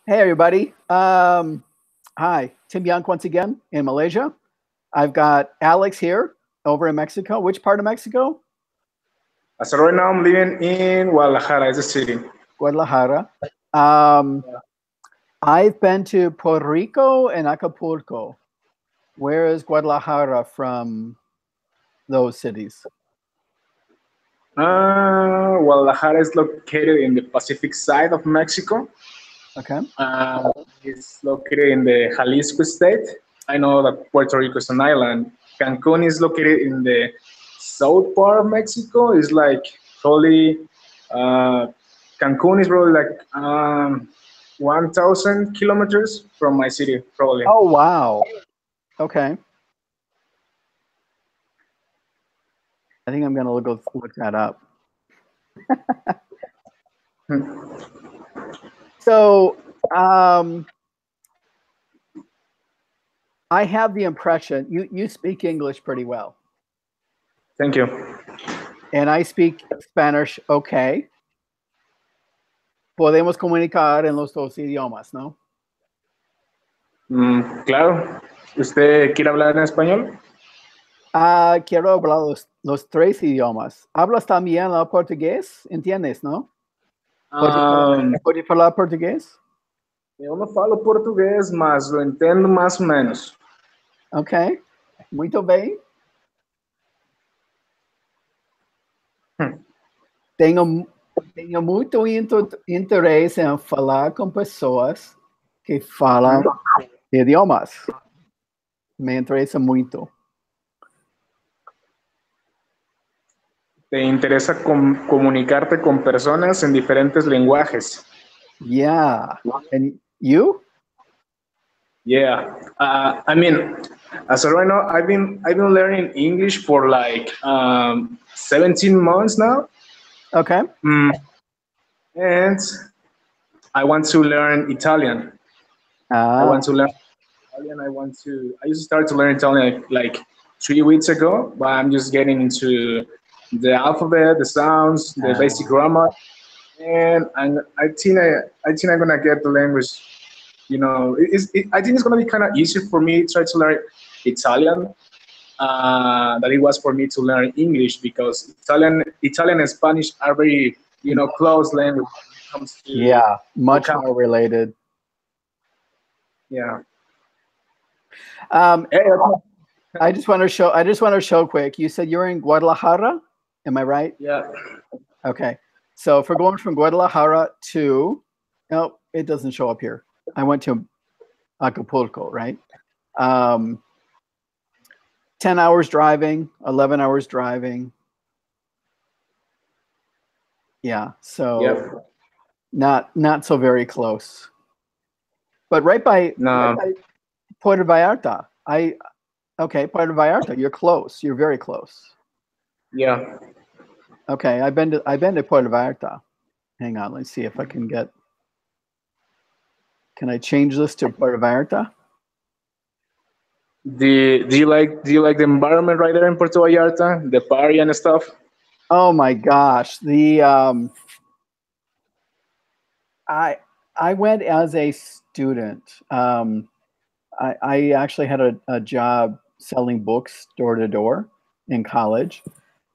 Hey, everybody. Hi, Tim Young once again in Malaysia. I've got Alex here over in Mexico. Which part of Mexico? As of right now, I'm living in Guadalajara, it's a city. Guadalajara. Um, I've been to Puerto Rico and Acapulco. Where is Guadalajara from those cities? Guadalajara is located in the Pacific side of Mexico. Okay. It's located in the Jalisco state. I know that Puerto Rico is an island. Cancun is located in the south part of Mexico. It's like probably uh, Cancun is probably like 1,000 kilometers from my city, probably. Oh, wow. Okay. I think I'm going to look that up. So, I have the impression you speak English pretty well. Thank you. And I speak Spanish okay. Podemos comunicar en los dos idiomas, ¿no? Claro. ¿Usted quiere hablar en español? Quiero hablar los tres idiomas. ¿Hablas también el portugués? ¿Entiendes, no? ¿Puedes hablar portugués? Eu não falo português, mas eu entendo mais ou menos. Ok. Muito bem. Tenho muito interesse em falar com pessoas que falam idiomas. Me interesa muito. Te interesa comunicarte con personas en diferentes lenguajes. Yeah. And you? Yeah. I mean, as of right now, I've been learning English for like 17 months now. Okay. And I want to learn Italian. I want to learn Italian. I used to start to learn Italian like 3 weeks ago, but I'm just getting into the alphabet, the sounds, the basic grammar, and I think I'm gonna get the language. I think it's gonna be kind of easier for me to try to learn Italian than it was for me to learn English because Italian and Spanish are very close language when it comes to much more related. Yeah. I just want to show quick. You said you're in Guadalajara, am I right? Yeah. Okay. So if we're going from Guadalajara to, no, it doesn't show up here. I went to Acapulco, right? 10 hours driving, 11 hours driving. Yeah. So not so very close. But right by Puerto Vallarta. Puerto Vallarta. You're close. You're very close. Yeah. Okay, I've been to Puerto Vallarta. Hang on, let's see if I can get. Can I change this to Puerto Vallarta? Do you like the environment right there in Puerto Vallarta, the party and stuff? Oh my gosh, I went as a student. I actually had a job selling books door to door in college,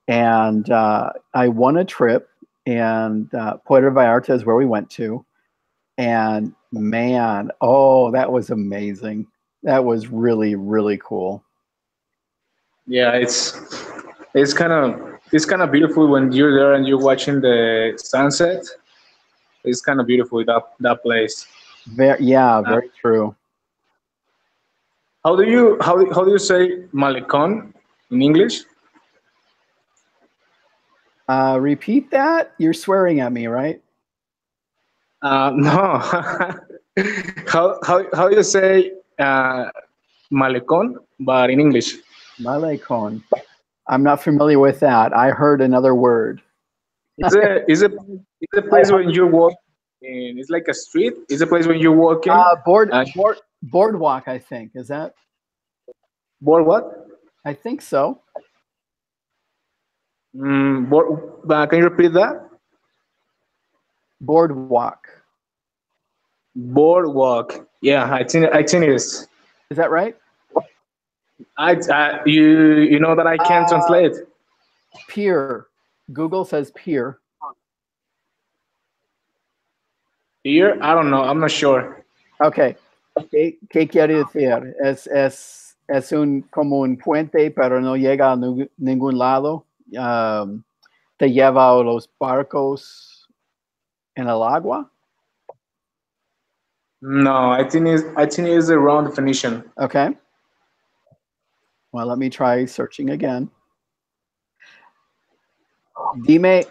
and I won a trip, and Puerto Vallarta is where we went to, and man, oh, that was amazing. That was really, really cool. Yeah, it's kind of beautiful when you're there and you're watching the sunset. It's kind of beautiful that place. Very true. How do you say malecón in English? Repeat that. You're swearing at me, right? No. how do you say malecón, but in English? Malecón. I'm not familiar with that. I heard another word. Is a place when you walk in? It's like a street. It's a place when you walk in. Boardwalk, I think. Is that? Board what? I think so. Can you repeat that? Boardwalk. Boardwalk. Yeah, I think it is. Is that right? You know that I can't translate. Pier. Google says pier. Here, I don't know. I'm not sure. Okay. ¿Qué quiere decir? Es como un puente, pero no llega a ningún lado. Te lleva a los barcos en el agua. No, I think it's the wrong definition. Okay. Well, let me try searching again. Dime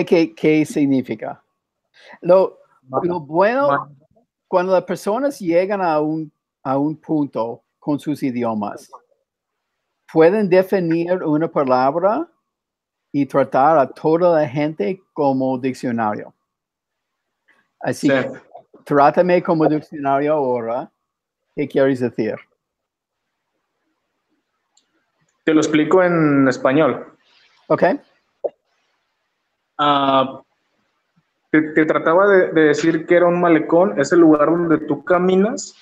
qué significa. Lo bueno, cuando las personas llegan a un punto con sus idiomas, pueden definir una palabra y tratar a toda la gente como diccionario. Así Sí. que trátame como diccionario ahora. ¿Qué quieres decir? Te lo explico en español. Okay. Te trataba de decir que era un malecón, es el lugar donde tú caminas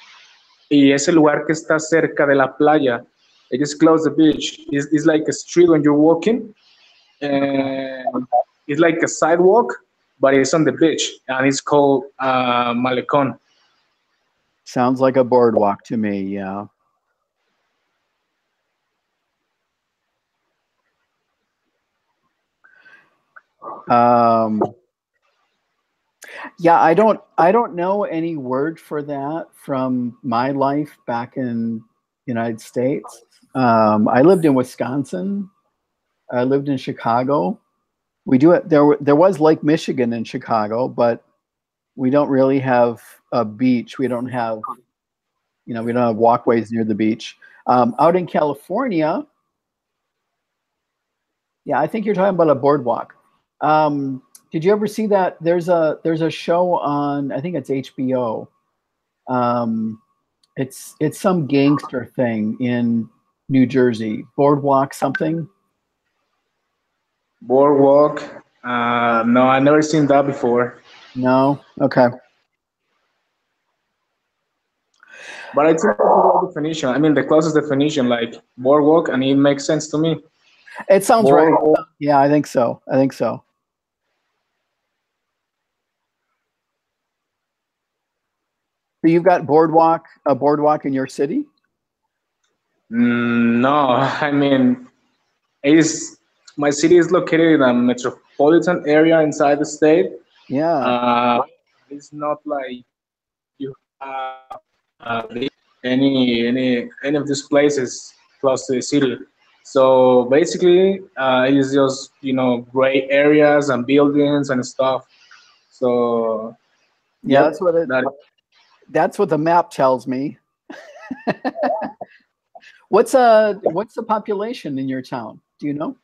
y es el lugar que está cerca de la playa. It is close to the beach. It's like a street when you're walking. And it's like a sidewalk, but it's on the beach, and it's called malecón. Sounds like a boardwalk to me, yeah. Yeah, I don't know any word for that from my life back in United States. I lived in Wisconsin. I lived in Chicago. We do it there was Lake Michigan in Chicago, but we don't really have a beach. We don't have we don't have walkways near the beach. Out in California, yeah, I think you're talking about a boardwalk. Did you ever see that? There's a show on, I think it's HBO. It's some gangster thing in New Jersey. Boardwalk something. Boardwalk. No, I never seen that before. No. Okay. But I think that's a good definition. I mean, the closest definition, like boardwalk, and it makes sense to me. It sounds boardwalk. Right. Yeah, I think so. I think so. So you've got a boardwalk in your city? No, I mean, my city is located in a metropolitan area inside the state. Yeah. It's not like you have any of these places close to the city. So basically, it's just gray areas and buildings and stuff. So yeah, that's what the map tells me. What's the population in your town? Do you know?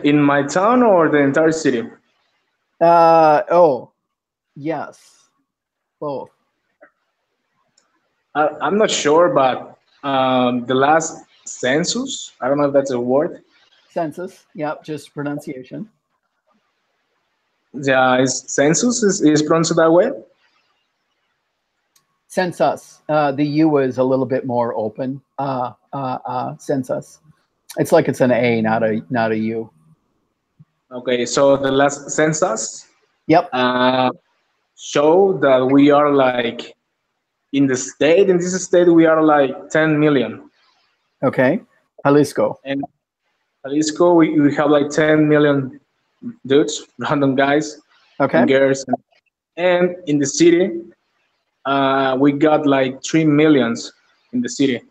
In my town or the entire city? Oh, yes, both. I'm not sure, but the last census, I don't know if that's a word. Census, yep, just pronunciation. Yeah, census is pronounced that way? Census. The U is a little bit more open. Census. It's like it's an A, not a U. Okay, so the last census. Yep. Show that we are like in this state we are like 10 million. Okay. Jalisco. And Jalisco we have like 10 million dudes, random guys, okay, and girls. And in the city, we got like 3 millions in the city.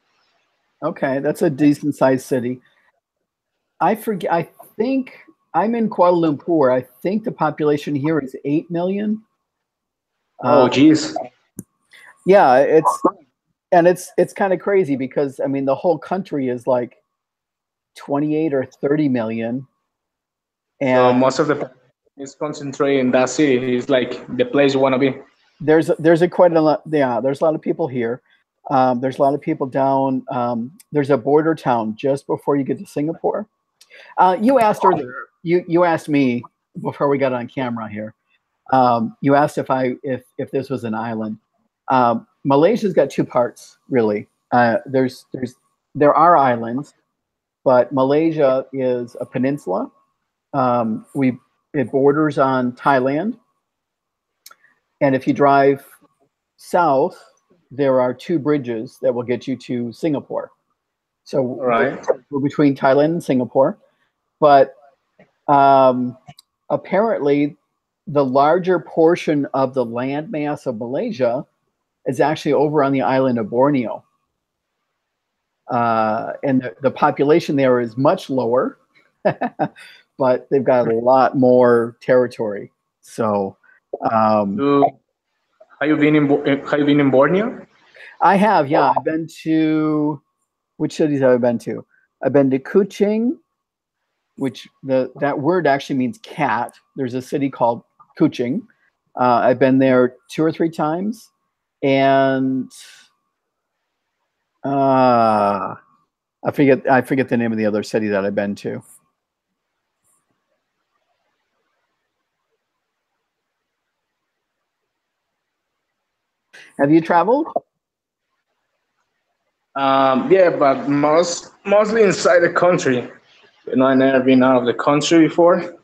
Okay, that's a decent sized city. I think I'm in Kuala Lumpur. I think the population here is 8 million. Oh, geez. Yeah, it's kind of crazy because I mean the whole country is like 28 or 30 million. And so most of the population is concentrated in that city. It's like the place you want to be. There's quite a lot. Yeah, there's a lot of people here. There's a lot of people down. There's a border town just before you get to Singapore. You asked earlier. You asked me before we got on camera here. You asked if this was an island. Malaysia's got two parts, really. There are islands, but Malaysia is a peninsula. It borders on Thailand, and if you drive south, there are two bridges that will get you to Singapore. So we're between Thailand and Singapore, but apparently the larger portion of the landmass of Malaysia is actually over on the island of Borneo. And the population there is much lower, but they've got a lot more territory. So, have you been in Borneo? I have, yeah. I've been to, which cities have I been to? I've been to Kuching, which that word actually means cat. There's a city called Kuching. I've been there 2 or 3 times, and I forget the name of the other city that I've been to. Have you traveled? Yeah, but mostly inside the country. I've never been out of the country before.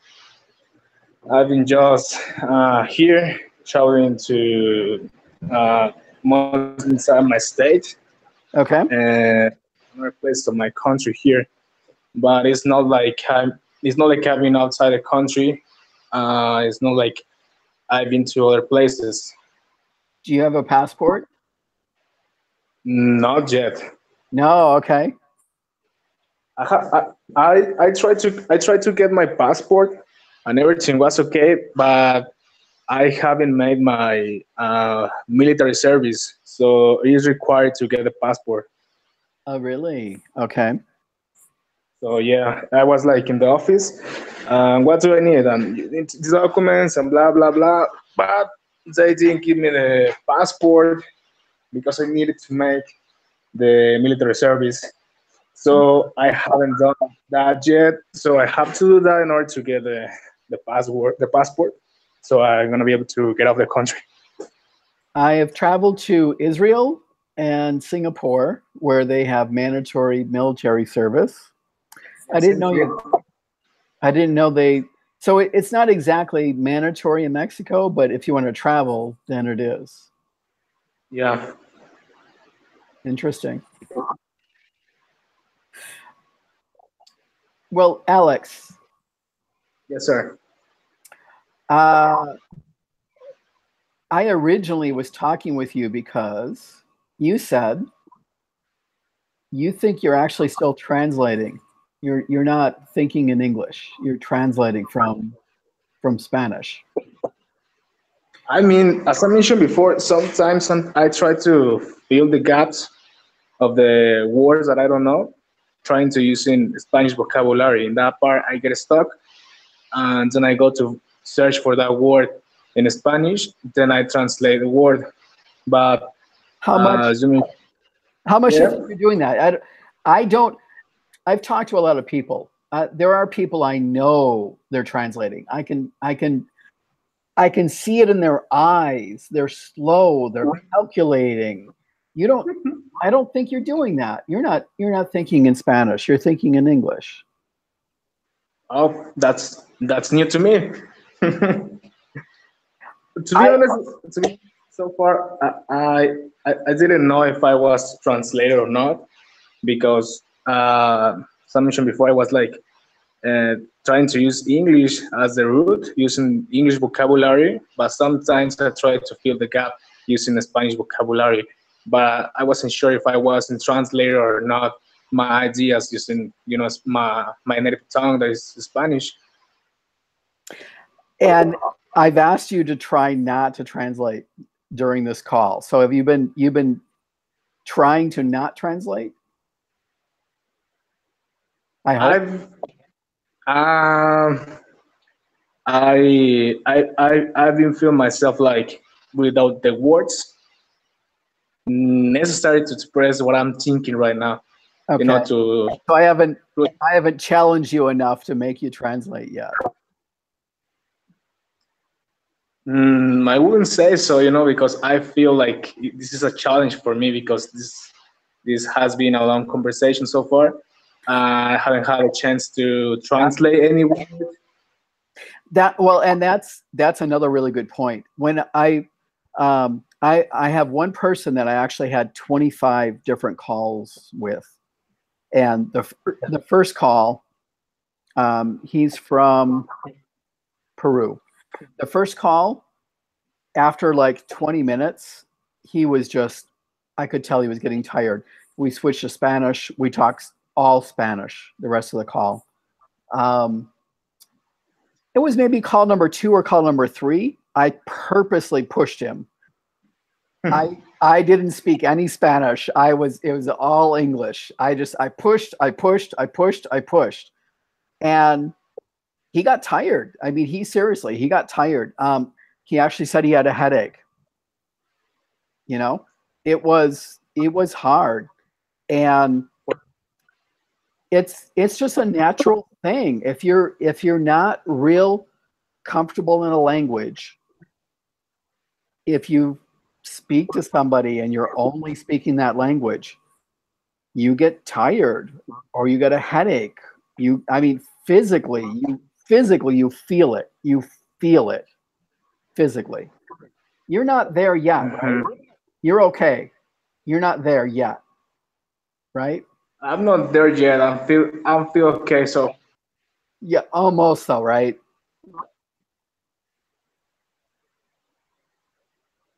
I've been just here traveling to mostly inside my state. Okay. And another place of my country here, but it's not like I've been outside the country. It's not like I've been to other places. Do you have a passport? Not yet. No. Okay. I tried to get my passport, and everything was okay, but I haven't made my military service, so it is required to get a passport. Oh, really? Okay. So yeah, I was like in the office. What do I need? And you need these documents and blah blah blah. But they didn't give me the passport because I needed to make the military service. So I haven't done that yet. So I have to do that in order to get the passport. So I'm gonna be able to get out of the country. I have traveled to Israel and Singapore, where they have mandatory military service. I didn't know they. So it's not exactly mandatory in Mexico, but if you want to travel, then it is. Yeah. Interesting. Well, Alex. Yes, sir. I originally was talking with you because you said you think you're actually still translating. You're not thinking in English. You're translating from Spanish. I mean, as I mentioned before, sometimes I try to fill the gaps of the words that I don't know, trying to use in Spanish vocabulary. In that part, I get stuck, and then I go to search for that word in Spanish. Then I translate the word. But how much? How much are you doing that? I don't. I've talked to a lot of people. There are people I know they're translating. I can see it in their eyes. They're slow. They're calculating. You don't. I don't think you're doing that. You're not thinking in Spanish. You're thinking in English. Oh, that's new to me. To be honest, so far I didn't know if I was translated or not, because as I mentioned before, I was like trying to use English as the root, using English vocabulary, but sometimes I try to fill the gap using the Spanish vocabulary. But I wasn't sure if I was in translator or not. My ideas using, my native tongue, that is Spanish. And I've asked you to try not to translate during this call. So have you've been trying to not translate? I hope. I've been feeling myself like without the words necessary to express what I'm thinking right now. Okay. So I haven't challenged you enough to make you translate yet. I wouldn't say so, because I feel like this is a challenge for me because this has been a long conversation so far. I haven't had a chance to translate any word. And that's another really good point. When I have one person that I actually had 25 different calls with, and the first call, he's from Peru. The first call, after like 20 minutes, he was just, I could tell he was getting tired. We switched to Spanish. We talked all Spanish the rest of the call. It was maybe call number 2 or call number 3. I purposely pushed him. I didn't speak any Spanish. It was all English. I pushed. And he got tired. I mean, he got tired. He actually said he had a headache. It was hard. And it's just a natural thing. If you're not real comfortable in a language, if you speak to somebody and you're only speaking that language, you get tired or you get a headache. Physically you feel it. You feel it physically. You're not there yet, right? You're okay. You're not there yet, right? I'm not there yet. I'm feel okay. So yeah, almost though, right?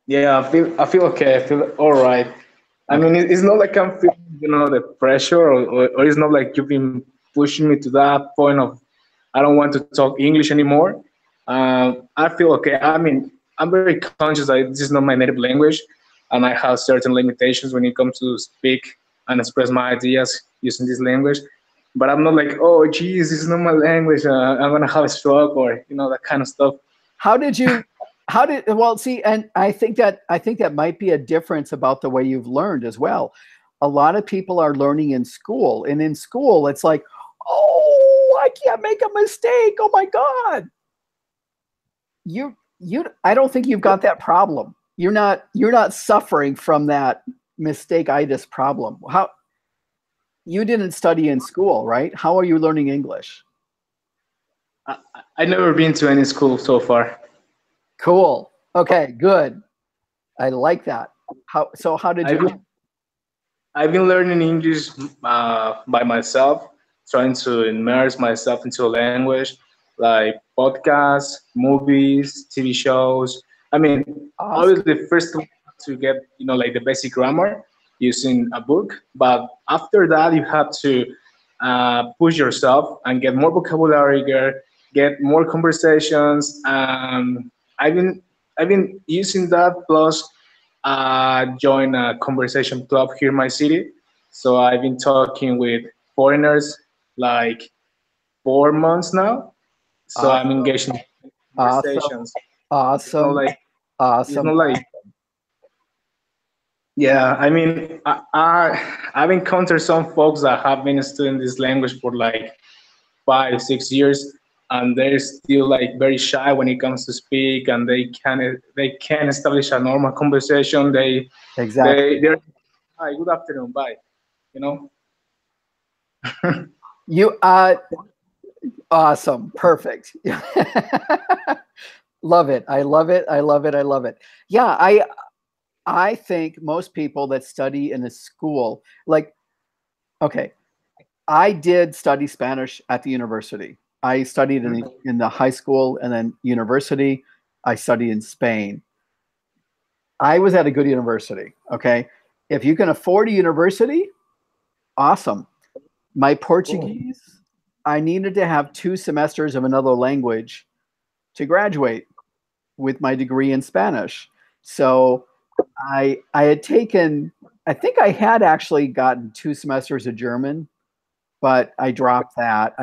Yeah, I feel okay. I feel all right. I mean, it's not like I'm feeling, the pressure, or it's not like you've been pushing me to that point of I don't want to talk English anymore. I feel okay. I mean, I'm very conscious that this is not my native language, and I have certain limitations when it comes to speak and express my ideas using this language. But I'm not like, oh, geez, this is not my language. I'm gonna have a stroke, or that kind of stuff. Well, see, and I think that might be a difference about the way you've learned as well. A lot of people are learning in school, and in school it's like, oh, I can't make a mistake. Oh my God. I don't think you've got that problem. You're not suffering from that mistake-itis problem. You didn't study in school, right? How are you learning English? I've never been to any school so far. Cool. Okay, good. I like that. How did you? I've been learning English by myself, trying to immerse myself into a language, like podcasts, movies, TV shows. I mean, Awesome. obviously, first to get like the basic grammar using a book, but after that you have to push yourself and get more vocabulary, get more conversations. I've been using that, plus join a conversation club here in my city. So I've been talking with foreigners like 4 months now. So awesome. I'm engaged in conversations. Awesome. It's not like yeah, I mean, I've encountered some folks that have been studying this language for like 5, 6 years, and they're still like very shy when it comes to speak, and they can't establish a normal conversation. They're hi, good afternoon, bye. You awesome, perfect. Love it. I love it. I love it. I love it. Yeah, I think most people that study in a school, like, okay, I did study Spanish at the university. I studied in the high school and then university. I studied in Spain. I was at a good university. Okay. If you can afford a university, awesome. My Portuguese, I needed to have 2 semesters of another language to graduate with my degree in Spanish. So I think I had actually gotten 2 semesters of German, but I dropped that.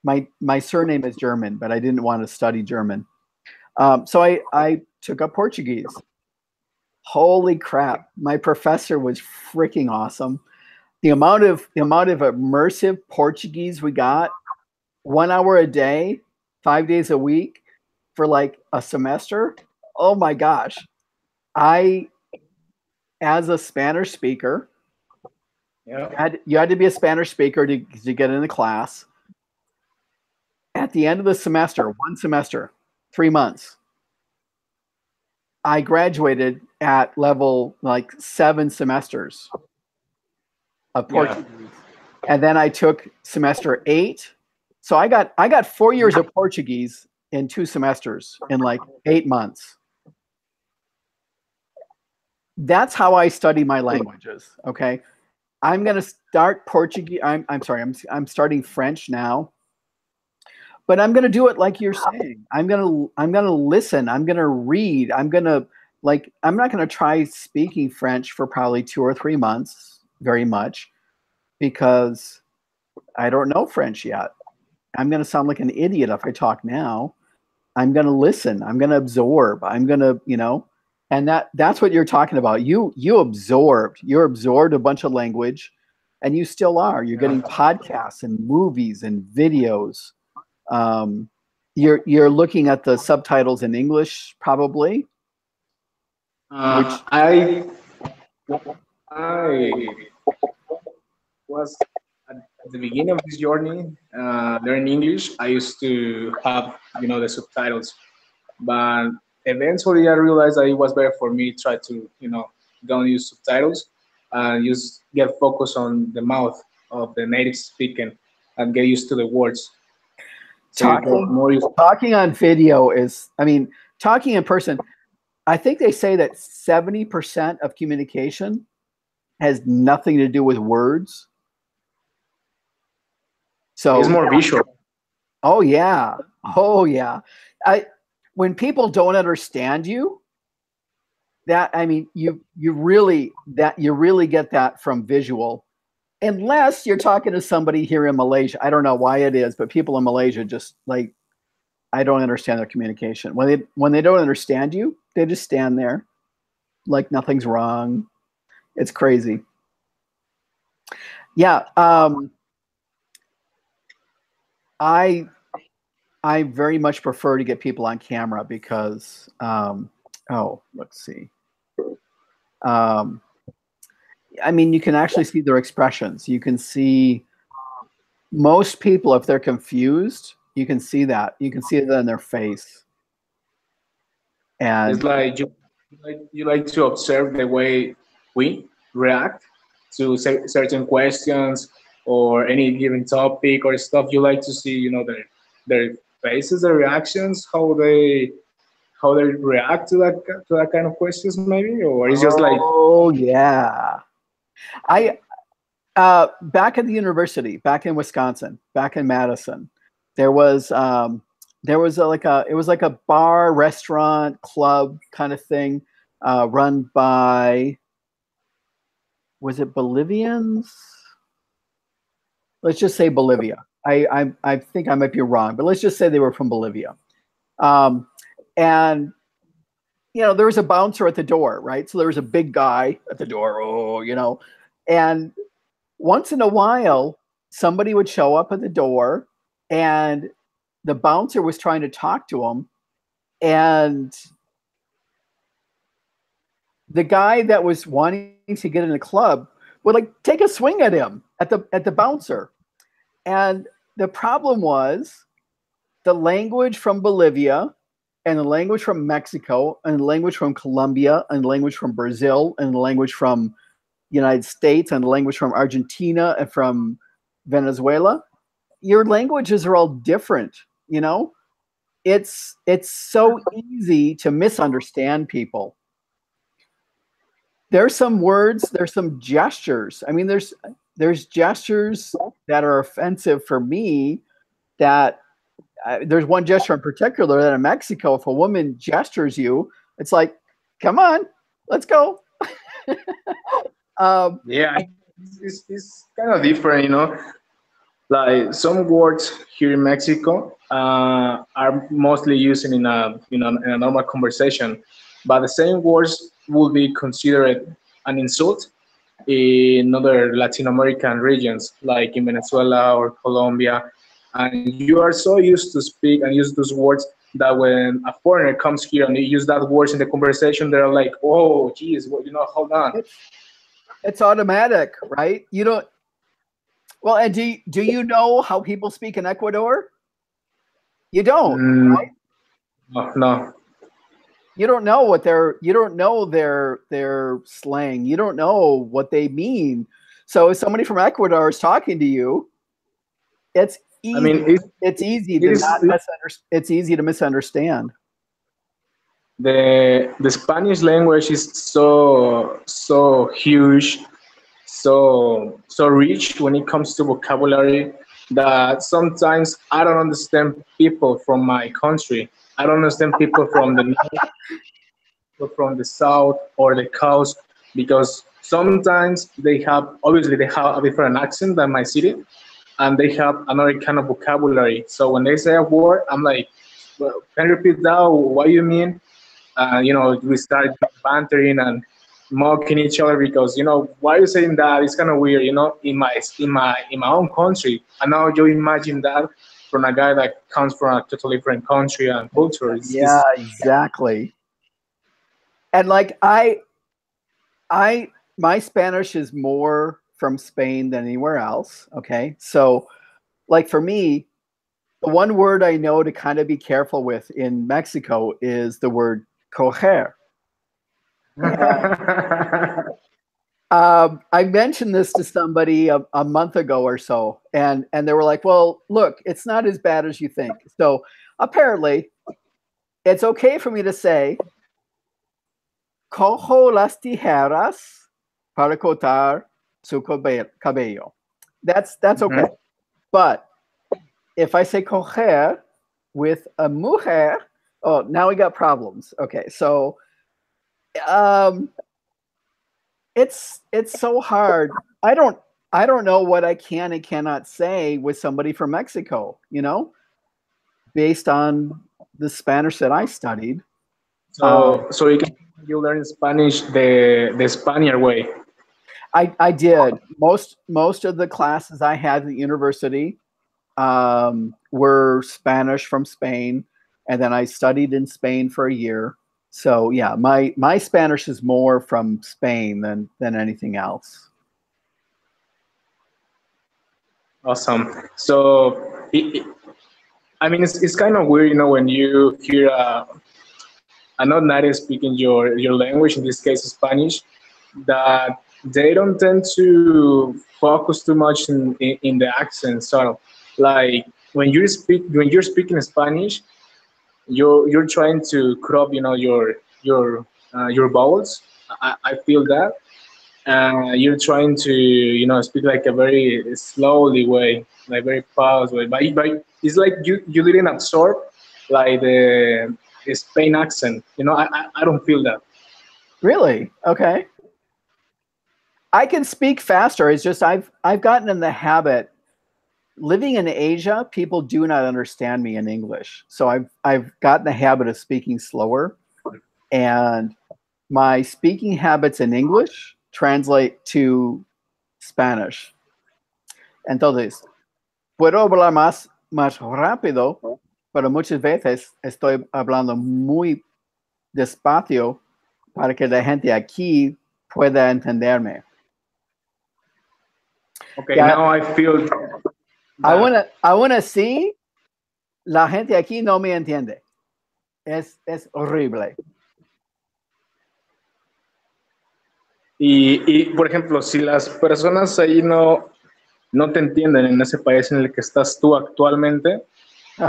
My surname is German, but I didn't want to study German. So I took up Portuguese. Holy crap. My professor was freaking awesome. The amount of immersive Portuguese we got, 1 hour a day, 5 days a week, for like a semester. Oh my gosh. As a Spanish speaker, you had to be a Spanish speaker to get into class. At the end of the semester, one semester, 3 months, I graduated at level like 7 semesters of Portuguese. And then I took semester 8. So I got 4 years of Portuguese in 2 semesters in like 8 months. That's how I study my languages. Okay. I'm going to start Portuguese. I'm sorry. I'm starting French now, but I'm going to do it like you're saying. I'm going to listen. I'm going to read. I'm not going to try speaking French for probably 2 or 3 months very much, because I don't know French yet. I'm going to sound like an idiot if I talk now. I'm going to listen. I'm going to absorb. I'm going to, and that's what you're talking about. You're absorbed a bunch of language, and you still are. You're getting podcasts and movies and videos. You're looking at the subtitles in English, probably. I was at the beginning of this journey learning English. I used to have the subtitles, but eventually I realized that it was better for me to try to don't use subtitles and just get focused on the mouth of the native speaking and get used to the words. So talking on video is, talking in person. I think they say that 70% of communication has nothing to do with words. So it's more visual. Oh yeah. When people don't understand you, you really get that from visual, unless you're talking to somebody here in Malaysia. I don't know why it is, but people in Malaysia just like, I don't understand their communication. When they don't understand you, they just stand there like nothing's wrong. It's crazy. Yeah. I very much prefer to get people on camera because, let's see. You can actually see their expressions. You can see most people, if they're confused, you can see that. You can see that in their face. And it's like you like to observe the way we react to certain questions or any given topic or stuff. You like to see, their faces, their reactions, how they react to that kind of questions, maybe, or it's just like. Oh yeah, back at the university, back in Wisconsin, back in Madison, it was like a bar, restaurant, club kind of thing, run by, was it Bolivians? Let's just say Bolivia. I think I might be wrong, but let's just say they were from Bolivia. And there was a bouncer at the door, right? So there was a big guy at the door, and once in a while, somebody would show up at the door, and the bouncer was trying to talk to him, and the guy that was wanting to get in the club would like take a swing at him, at the bouncer. And the problem was the language from Bolivia and the language from Mexico and the language from Colombia and the language from Brazil and the language from United States and the language from Argentina and from Venezuela. Your languages are all different, It's so easy to misunderstand people. There's some words, there's some gestures. There's gestures that are offensive for me. That there's one gesture in particular that in Mexico, if a woman gestures you, it's like, come on, let's go. Yeah, it's kind of different, Like some words here in Mexico are mostly used in a normal conversation, but the same words will be considered an insult in other Latin American regions, like in Venezuela or Colombia, and you are so used to speak and use those words that when a foreigner comes here and they use that words in the conversation, they're like, oh, geez, well, hold on. It's automatic, right? You don't. Well, and do you know how people speak in Ecuador? You don't, right? No. You don't know what you don't know their slang. You don't know what they mean. So if somebody from Ecuador is talking to you, it's easy. I mean, it's easy to not misunderstand. It's easy to misunderstand. The Spanish language is so huge, so rich when it comes to vocabulary, that sometimes I don't understand people from my country. I don't understand people from the north, people from the south or the coast, because sometimes obviously they have a different accent than my city, and they have another kind of vocabulary. So when they say a word, I'm like, well, can you repeat that? What do you mean? We start bantering and mocking each other because, why are you saying that? It's kind of weird, in my own country. And now you imagine that from a guy that comes from a totally different country and culture. Yeah, exactly. And like my Spanish is more from Spain than anywhere else. Okay. So like for me, the one word I know to kind of be careful with in Mexico is the word coger. I mentioned this to somebody a month ago or so, and they were like, well, look, it's not as bad as you think. So apparently it's okay for me to say, cojo las tijeras para cortar su cabello. That's okay. But if I say coger with a mujer, oh, now we got problems. Okay, so it's so hard. I don't know what I can and cannot say with somebody from Mexico, based on the Spanish that I studied. So you learn Spanish the Spaniard way. I did. Most of the classes I had at the university were Spanish from Spain, and then I studied in Spain for a year. So yeah, my Spanish is more from Spain than anything else. Awesome. So it's kind of weird, when you hear a not native speaking your language, in this case Spanish, that they don't tend to focus too much in the accent. So like when you're speaking Spanish, you're trying to crop, your vowels. I feel that. You're trying to, speak like a very slowly way, like very fast way. But it's like you didn't absorb like the Spain accent. I don't feel that. Really? Okay. I can speak faster. It's just I've gotten in the habit. Living in Asia, people do not understand me in English. So I've gotten the habit of speaking slower, and my speaking habits in English translate to Spanish. Entonces, puedo hablar más rápido, pero muchas veces estoy hablando muy despacio para que la gente aquí pueda entenderme. Okay, now I feel that. I wanna see, la gente aquí no me entiende. Es horrible. Y por ejemplo, si las personas ahí no te entienden en ese país en el que estás tú actualmente,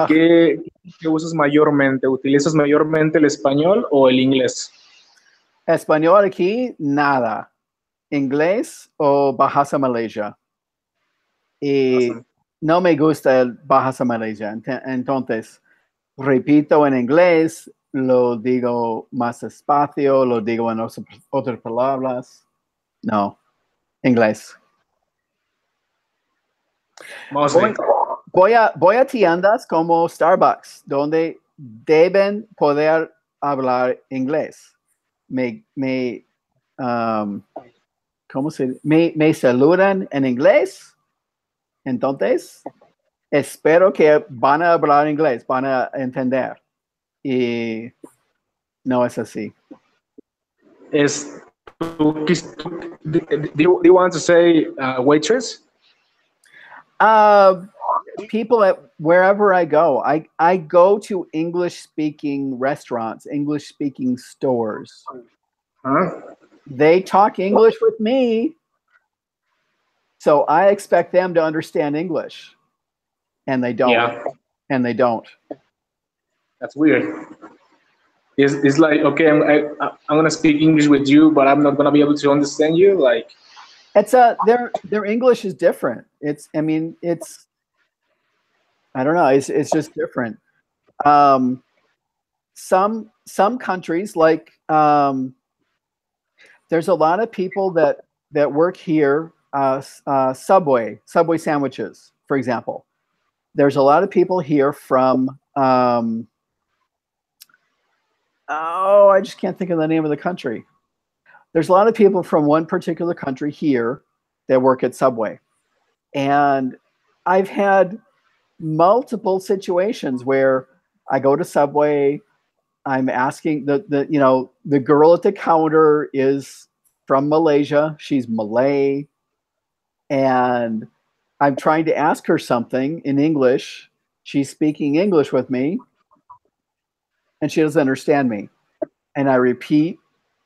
¿qué usas mayormente? ¿Utilizas mayormente el español o el inglés? Español aquí, nada. Inglés o Bahasa Malaysia. Y no me gusta el Bahasa Malaysia. Entonces, repito en inglés, lo digo más despacio, lo digo en otras palabras. No, inglés. Voy a tiendas como Starbucks, donde deben poder hablar inglés. ¿Cómo se dice? Me saludan en inglés. Entonces, espero que van a hablar inglés, van a entender. Y no es así. Is do you want to say waitress? People at wherever I go, I go to English speaking restaurants, English speaking stores. Huh? They talk English with me, so I expect them to understand English, and they don't. Yeah, And they don't. that's weird. It's like, okay, I'm gonna speak English with you, but I'm not gonna be able to understand you. Like, It's their English is different. I mean, I don't know. It's just different. Um, some countries like there's a lot of people that work here. Subway sandwiches, for example. There's a lot of people here from oh, I just can't think of the name of the country. There's a lot of people from one particular country here that work at Subway. And I've had multiple situations where I go to Subway, I'm asking the girl at the counter is from Malaysia. She's Malay. And I'm trying to ask her something in English. She's speaking English with me and she doesn't understand me. And I repeat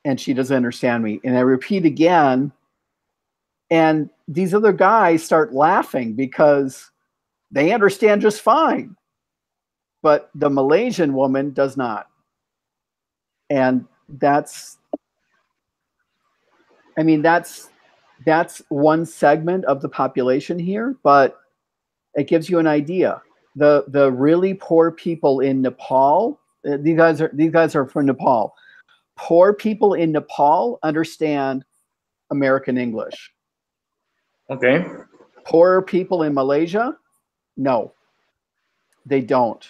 and she doesn't understand me. And I repeat again. And these other guys start laughing because they understand just fine. But the Malaysian woman does not. And that's one segment of the population here, but it gives you an idea. The really poor people in Nepal, these guys are from Nepal. Poor people in Nepal understand American English. okay. Poor people in Malaysia, no, they don't.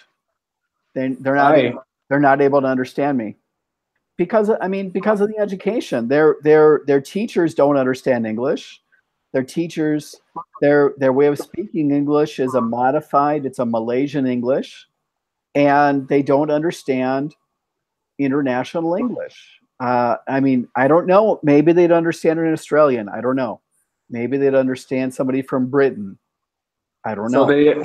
They're not able to understand me because of the education. Their teachers don't understand English. Their teachers, their way of speaking English is it's a Malaysian English, and they don't understand international English. I don't know. Maybe they'd understand an Australian. I don't know. Maybe they'd understand somebody from Britain. I don't So know.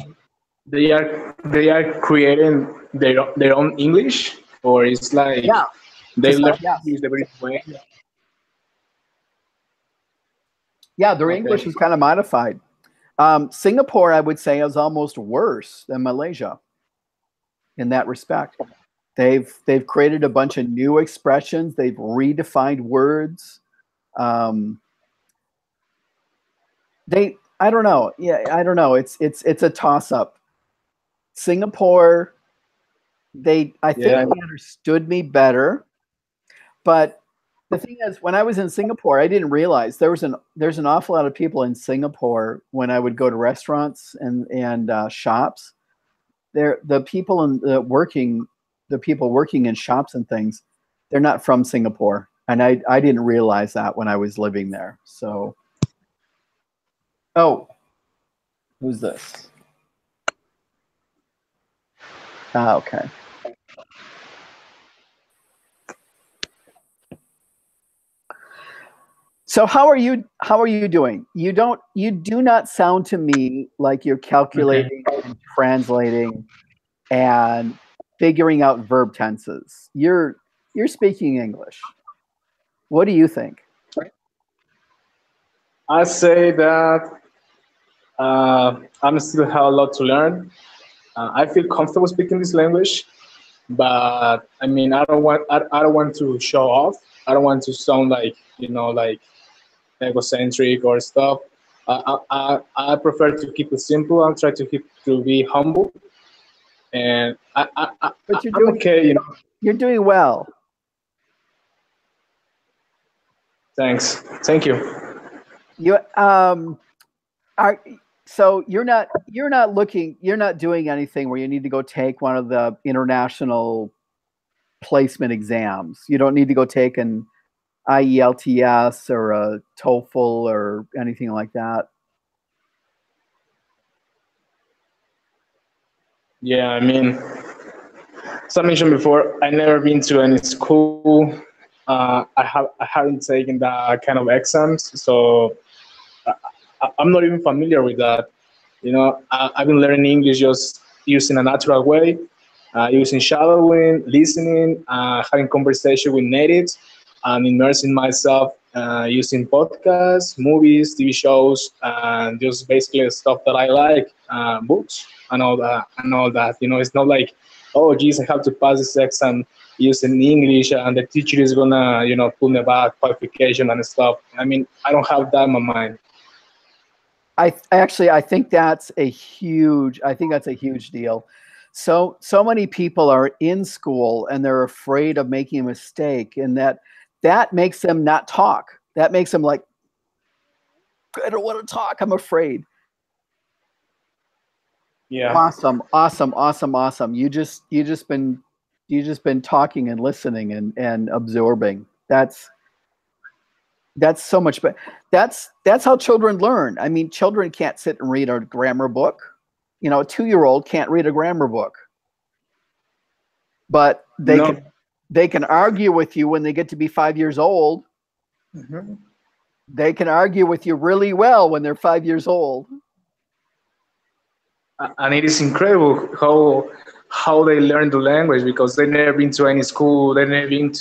they are creating their own English, or it's like Yeah. they learn Yes. English the very way. Yeah, their Okay. English is kind of modified. Singapore, I would say, is almost worse than Malaysia in that respect. They've created a bunch of new expressions. They've redefined words. I don't know. Yeah, I don't know. It's a toss up. Singapore, I think they understood me better, but the thing is, when I was in Singapore, I didn't realize there's an awful lot of people in Singapore when I would go to restaurants and shops. The people working in shops and things, they're not from Singapore, and I didn't realize that when I was living there. So, oh, who's this? Okay. So how are you doing? You do not sound to me like you're calculating and translating and figuring out verb tenses. You're speaking English. What do you think? I say that I'm still have a lot to learn. I feel comfortable speaking this language, but I mean, I don't want to show off. I don't want to sound like like egocentric or stuff. I prefer to keep it simple and try to be humble. And But you're I'm doing okay, You're doing well. Thanks. Thank you. You are so you're not doing anything where you need to go take one of the international placement exams. You don't need to go take an IELTS or a TOEFL or anything like that. Yeah, I mean, as I mentioned before, I never been to any school. I haven't taken that kind of exams, so I'm not even familiar with that. You know, I've been learning English just using a natural way, using shadowing, listening, having conversation with natives, and immersing myself using podcasts, movies, TV shows, and just basically the stuff that I like, books and all that, and all that. You know, it's not like, oh, geez, I have to pass this exam using English, and the teacher is gonna, you know, pull me back qualification and stuff. I mean, I don't have that in my mind. I think that's a huge. I think that's a huge deal. So many people are in school and they're afraid of making a mistake, and that makes them not talk. That makes them like, I don't want to talk. I'm afraid. Yeah. Awesome. You just been talking and listening and absorbing. That's so much better. That's how children learn. I mean, children can't sit and read a grammar book. You know, a 2-year-old can't read a grammar book, but they can argue with you when they get to be 5 years old. Mm-hmm. They can argue with you really well when they're 5 years old. And it is incredible how they learn the language, because they never been to any school, they never been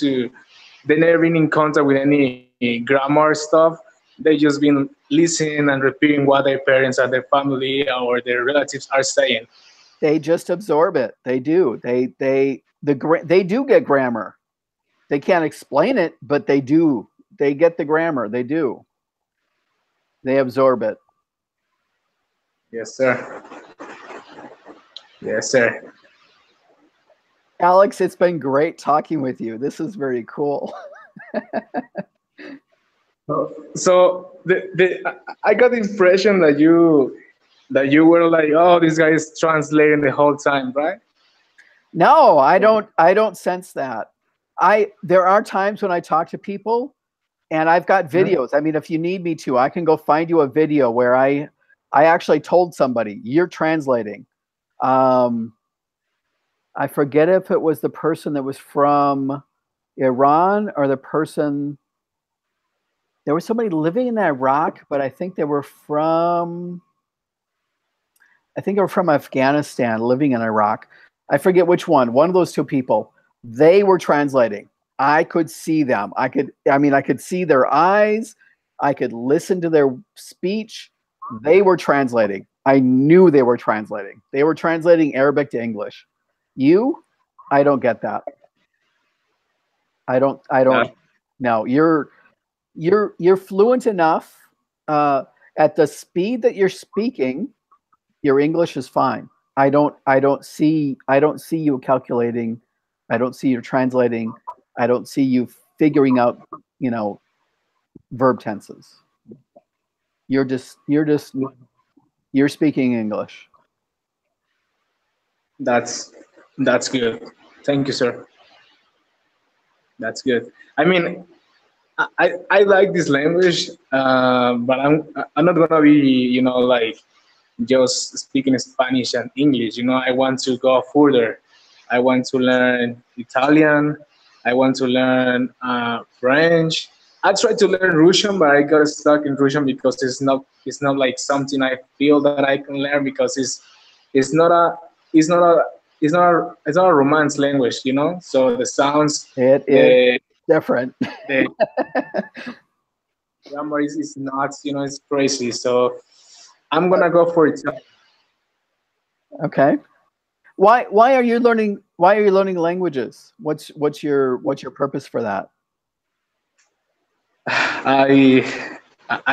in contact with any grammar stuff. They just been listening and repeating what their parents and their family or their relatives are saying. They just absorb it. They do. They do get grammar. They can't explain it, but they do. They get the grammar. They do. They absorb it. Yes, sir. Yes, sir. Alex, it's been great talking with you. This is very cool. So I got the impression that you were like, oh, this guy is translating the whole time, right? No, I don't sense that. There are times when I talk to people and I've got videos. I mean, if you need me to, I can go find you a video where I actually told somebody, you're translating. I forget if it was the person that was from Iran or the person. There was somebody living in Iraq, but I think they were from Afghanistan, living in Iraq. I forget which one. One of those two people. They were translating. I could see them. I could see their eyes. I could listen to their speech. They were translating. I knew they were translating. They were translating Arabic to English. I don't get that. I don't. No, you're fluent enough at the speed that you're speaking. Your English is fine. I don't see you calculating. I don't see you translating. I don't see you figuring out, verb tenses. You're speaking English. That's good. Thank you, sir. That's good. I mean, I like this language, but I'm not gonna be, like just speaking Spanish and English. I want to go further. I want to learn Italian. I want to learn French. I tried to learn Russian, but I got stuck in Russian because it's not like something I feel that I can learn, because it's not a it's not a it's not a romance language, So the sounds, it is different. The grammar is nuts, it's crazy. So I'm gonna go for it. Okay. Why are you learning languages? What's your purpose for that? I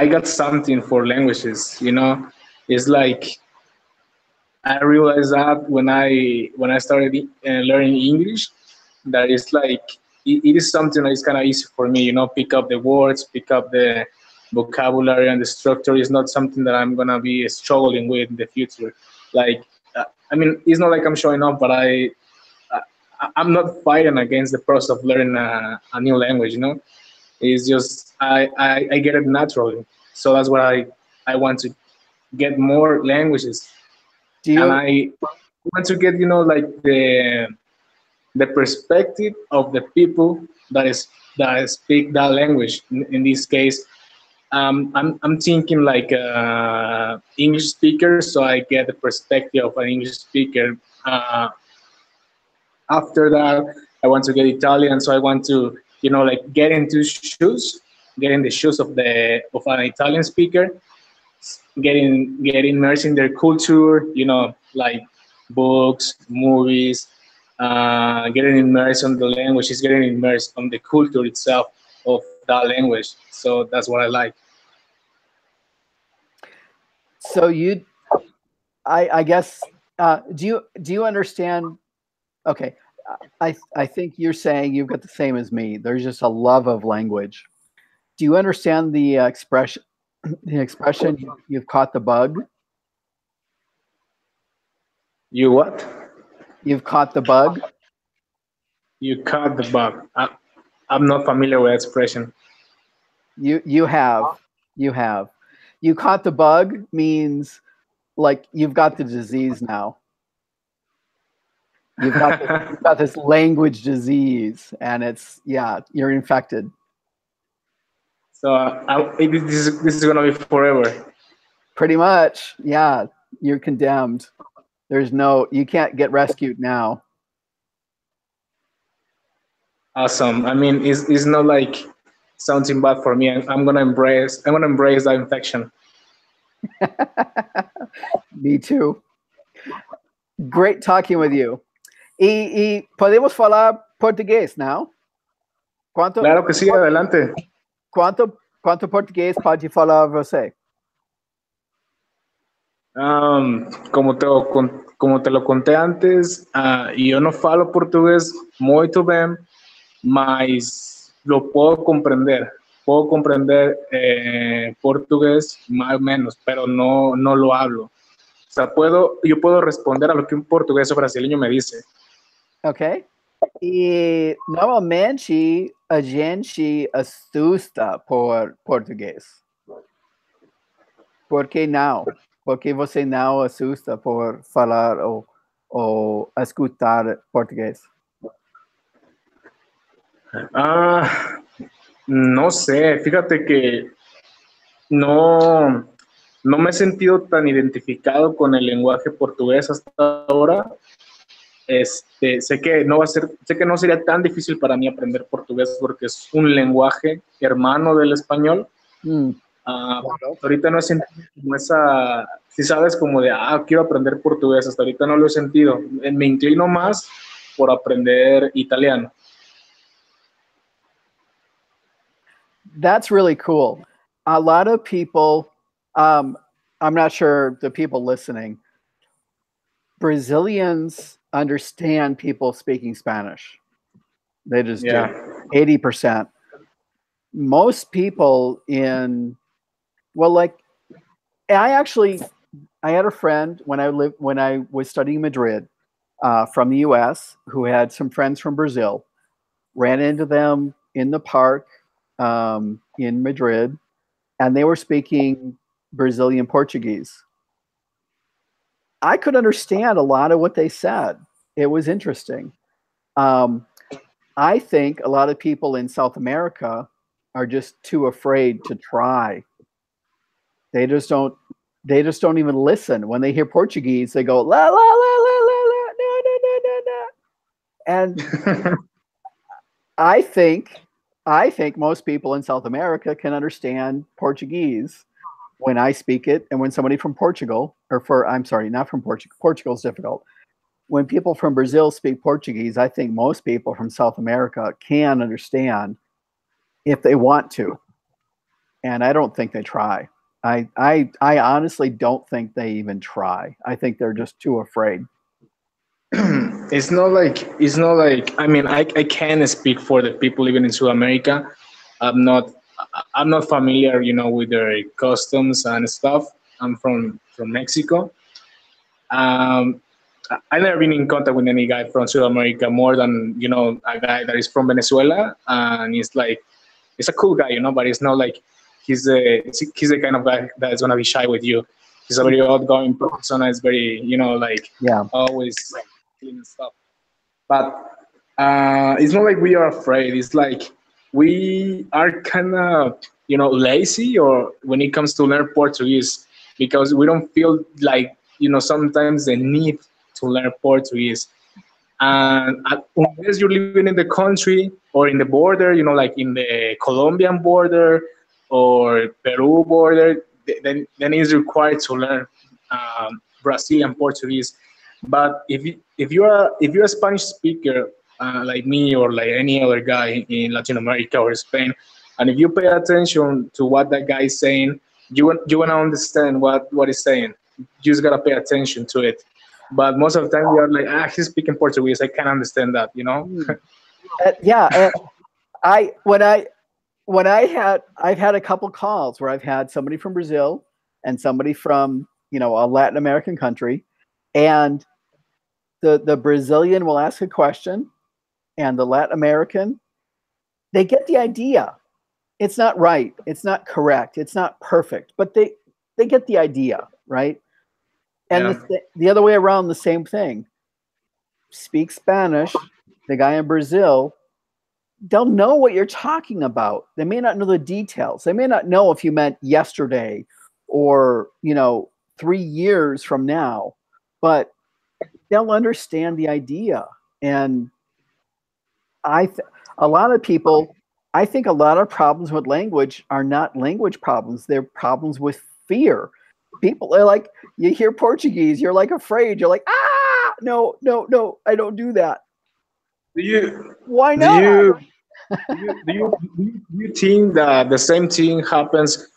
got something for languages, It's like I realized that when I started learning English, that it's like it is something that is kind of easy for me, pick up the words, pick up the vocabulary, and the structure is not something that I'm gonna be struggling with in the future. Like, it's not like I'm showing off, but I'm not fighting against the process of learning a new language. It's just I get it naturally. So that's why I want to get more languages. And I want to get, like the perspective of the people that speak that language. In this case, I'm thinking like English speaker, so I get the perspective of an English speaker. After that, I want to get Italian, so I want to, like get in the shoes of an Italian speaker, get immersed in their culture, like books, movies, getting immersed on the language is getting immersed on the culture itself of that language. So that's what I like. So I guess, do you understand? Okay, I think you're saying you've got the same as me. There's just a love of language. Do you understand the expression? The expression, you've caught the bug. You what? You've caught the bug. You caught the bug. I'm not familiar with that expression. You have. You caught the bug means like you've got the disease now. You've got this language disease, and you're infected. So this is gonna be forever. Pretty much, yeah. You're condemned. You can't get rescued now. Awesome. I mean, it's not like something bad for me. I'm gonna embrace that infection. Me too. Great talking with you. Y podemos falar português now? Claro que sí, adelante. Quanto português pode falar você? Como te lo conté antes, yo no falo portugués muito bem, mas lo puedo comprender. Puedo comprender portugués más o menos, pero no lo hablo. O sea, yo puedo responder a lo que un portugués o brasileño me dice. Ok. E normalmente a gente assusta por português. Por que não? Por que você não assusta por falar ou escutar português? No sé, fíjate que no me he sentido tan identificado con el lenguaje portugués hasta ahora. Sé que no sería tan difícil para mí aprender portugués porque es un lenguaje hermano del español. Ahorita no he sentido como si sabes, como de, quiero aprender portugués, hasta ahorita no lo he sentido. Me inclino más por aprender italiano. That's really cool. A lot of people, I'm not sure the people listening, Brazilians understand people speaking Spanish. They just do. 80%. Most people I had a friend when I was studying Madrid from the US who had some friends from Brazil. Ran into them in the park in Madrid, and they were speaking Brazilian Portuguese. I could understand a lot of what they said. It was interesting. I think a lot of people in South America are just too afraid to try. They just don't even listen. When they hear Portuguese, they go la la la la la la no no no no no. And I think most people in South America can understand Portuguese when I speak it, and when somebody from Portugal, not from Portugal. Portugal's difficult. When people from Brazil speak Portuguese, I think most people from South America can understand if they want to. And I don't think they try. I honestly don't think they even try. I think they're just too afraid. It's not like I mean, I can't speak for the people living in South America. I'm not familiar, with their customs and stuff. I'm from Mexico. I've never been in contact with any guy from South America more than, a guy that is from Venezuela, and he's a cool guy, but it's not like he's the kind of guy that's gonna be shy with you. He's a very outgoing person. It's very, always and stuff. But It's not like we are afraid. It's like we are kind of, lazy, or when it comes to learn Portuguese, because we don't feel like, sometimes the need to learn Portuguese. And unless you're living in the country or in the border, like in the Colombian border or Peru border, then it's required to learn Brazilian Portuguese. But if you're a Spanish speaker, like me or like any other guy in Latin America or Spain, and if you pay attention to what that guy is saying, you wanna understand what he's saying. You just gotta pay attention to it. But most of the time we are like, he's speaking Portuguese. I can't understand that. Yeah, and I when I've had a couple calls where I've had somebody from Brazil and somebody from a Latin American country, and the Brazilian will ask a question, and the Latin American, they get the idea. It's not right. It's not correct. It's not perfect, but they get the idea, right? And Yeah. the other way around, the same thing. Speak Spanish. The guy in Brazil, they'll know what you're talking about. They may not know the details. They may not know if you meant yesterday or 3 years from now, but they'll understand the idea. And a lot of people, I think a lot of problems with language are not language problems. They're problems with fear. People are like, you hear Portuguese, you're like afraid. You're like, no, no, no, I don't do that. Why not? Do you think that the same thing happens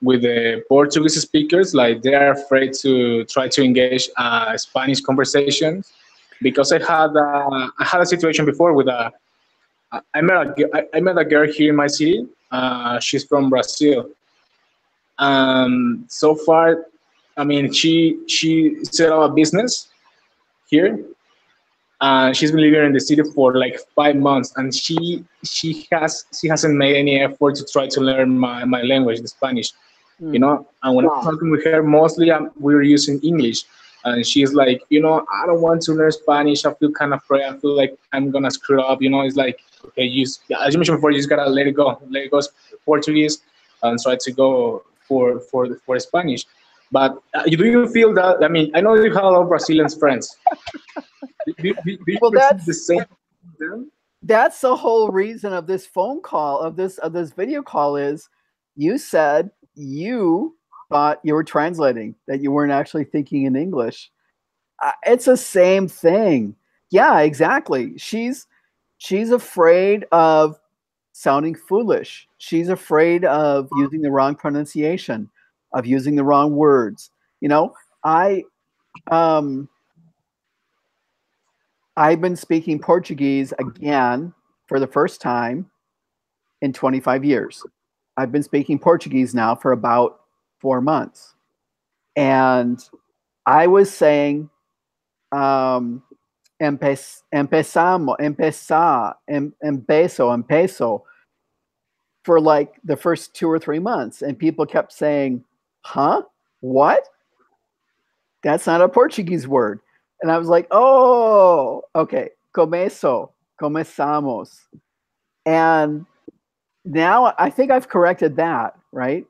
with the Portuguese speakers? Like they are afraid to try to engage Spanish conversations? Because I had a situation before with I met a girl here in my city. She's from Brazil. So far, I mean, she set up a business here. She's been living in the city for like 5 months, and she hasn't made any effort to try to learn my language, the Spanish. And when I'm talking with her, mostly we're using English, and she's like, I don't want to learn Spanish. I feel kind of afraid. I feel like I'm gonna screw up. It's like, okay, as you mentioned before, you just gotta let it go Portuguese, and try to go for Spanish. But do you feel that? I mean, I know you have a lot of Brazilian friends. Do you perceive the same? That's the whole reason of this phone call, of this video call, is you said you thought you were translating, that you weren't actually thinking in English. It's the same thing. Yeah, exactly. She's afraid of sounding foolish. She's afraid of using the wrong pronunciation, of using the wrong words. I've been speaking Portuguese again for the first time in 25 years. I've been speaking Portuguese now for about 4 months. And I was saying, empiezo, for like the first 2 or 3 months. And people kept saying, huh? What? That's not a Portuguese word. And I was like, oh, okay. Comenzamos. And now I think I've corrected that, right?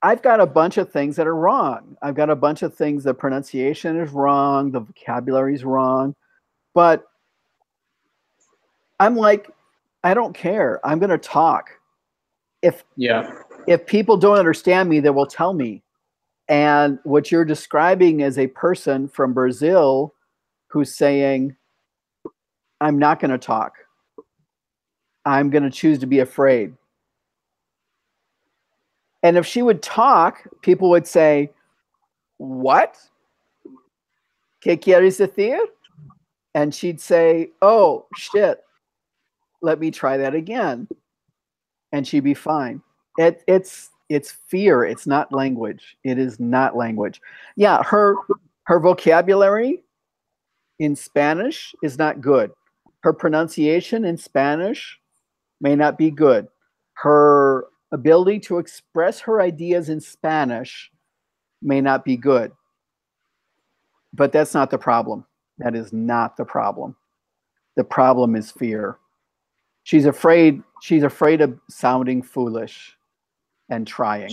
I've got a bunch of things that are wrong. I've got a bunch of things, the pronunciation is wrong, the vocabulary is wrong. But I'm like, I don't care. I'm going to talk. If people don't understand me, they will tell me. And what you're describing is a person from Brazil who's saying, I'm not going to talk. I'm going to choose to be afraid. And if she would talk, people would say, what? ¿Qué quieres decir? And she'd say, oh, shit, let me try that again. And she'd be fine. It's fear. It's not language. It is not language. Yeah, her vocabulary in Spanish is not good. Her pronunciation in Spanish may not be good. Her ability to express her ideas in Spanish may not be good. But that's not the problem. That is not the problem. The problem is fear. She's afraid of sounding foolish and trying.